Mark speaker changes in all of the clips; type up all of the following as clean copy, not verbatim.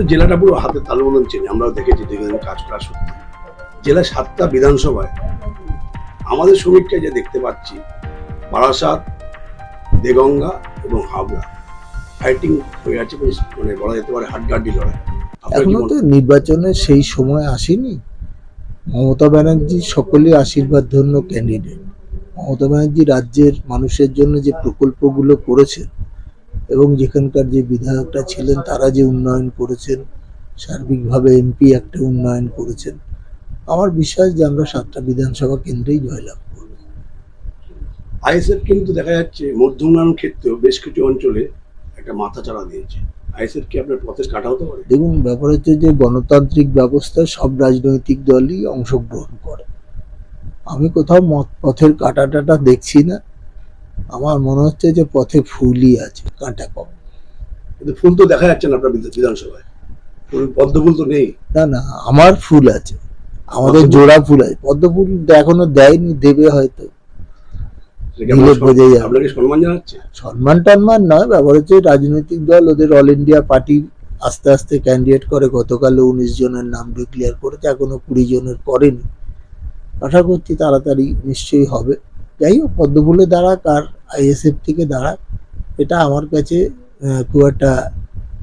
Speaker 1: তো জেলাটা পুরো হাতে তালু মতন চেনে, আমরাও দেখেছি দীর্ঘদিন কাজ করা সত্যি। জেলার 7টা বিধানসভায় আমাদের সমীক্ষায় যে দেখতে পাচ্ছি, বারাসাত, দেগঙ্গা এবং হাবড়া ফাইটিং হয়ে আছে, মানে বলা যেতে পারে হাড্ডাহাড্ডি লড়াই।
Speaker 2: এখনো তো নির্বাচনের সেই সময় আসেনি। মমতা ব্যানার্জি সকলের আশীর্বাদ ধন্য ক্যান্ডিডেট। মমতা ব্যানার্জি রাজ্যের মানুষের জন্য যে প্রকল্পগুলো করেছেন এবং যেখানকার যে বিধায়করা ছিলেন তারা যে উন্নয়ন করেছেন, সার্বিকভাবে এমপি একটা উন্নয়ন করেছেন, আমার বিশ্বাস যে আমরা 7টা বিধানসভা কেন্দ্রেই জয়লাভ করব।
Speaker 1: আইএসএফ কিন্তু দেখা যাচ্ছে মধ্যম ক্ষেত্রেও বেশ কিছু অঞ্চলে একটা মাথা চাড়া দিয়েছে। আইএসএফ কি আপনার পথের কাটা হতে পারে?
Speaker 2: দেখুন, ব্যাপার হচ্ছে যে গণতান্ত্রিক ব্যবস্থায় সব রাজনৈতিক দলই অংশগ্রহণ করে। আমি কোথাও পথের কাঁটাটা দেখছি না। আমার মনে হচ্ছে যে পথে ফুলই আছে, কাঁটা কম।
Speaker 1: কিন্তু ফুল তো দেখা যাচ্ছে না আপনার বিধানসভায়, পদ্ম ফুল তো নেই।
Speaker 2: না না, আমার ফুল আছে, আমাদের জোড়া ফুল আছে। পদ্ম ফুল এখনো দেয়নি, দেবে হয়তো, দিলে বোঝা যাবে।
Speaker 1: আপনাকে সম্মান জানাচ্ছে?
Speaker 2: সম্মান টম্মান নয়, ব্যাপার হচ্ছে রাজনৈতিক দল ওদের অল ইন্ডিয়া পার্টি আস্তে আস্তে ক্যান্ডিডেট করে। গতকাল 19 জনের নাম ডিক্লেয়ার করেছে, এখনো 20 জনের করেনি। আশা করছি তাড়াতাড়ি নিশ্চয়ই হবে। যাই হোক, পদ্মফুলে দাঁড়াক আর আইএসএফ থেকে দাঁড়াক, এটা আমার কাছে খুব একটা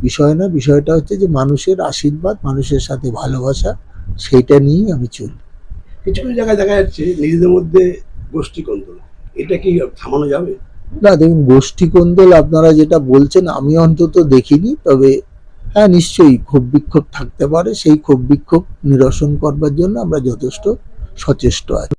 Speaker 2: বিষয় না। বিষয়টা হচ্ছে যে মানুষের আশীর্বাদ, মানুষের সাথে ভালোবাসা, সেইটা নিয়েই আমি চলি।
Speaker 1: কিছু কিছু জায়গায় দেখা যাচ্ছে নিজেদের মধ্যে গোষ্ঠী কোন্দল, এটা কি থামানো যাবে?
Speaker 2: না, দেখুন, গোষ্ঠী কোন্দল আপনারা যেটা বলছেন আমি অন্তত দেখিনি। তবে হ্যাঁ, নিশ্চয়ই ক্ষোভ বিক্ষোভ থাকতে পারে। সেই ক্ষোভ বিক্ষোভ নিরসন করবার জন্য আমরা যথেষ্ট সচেষ্ট আছি।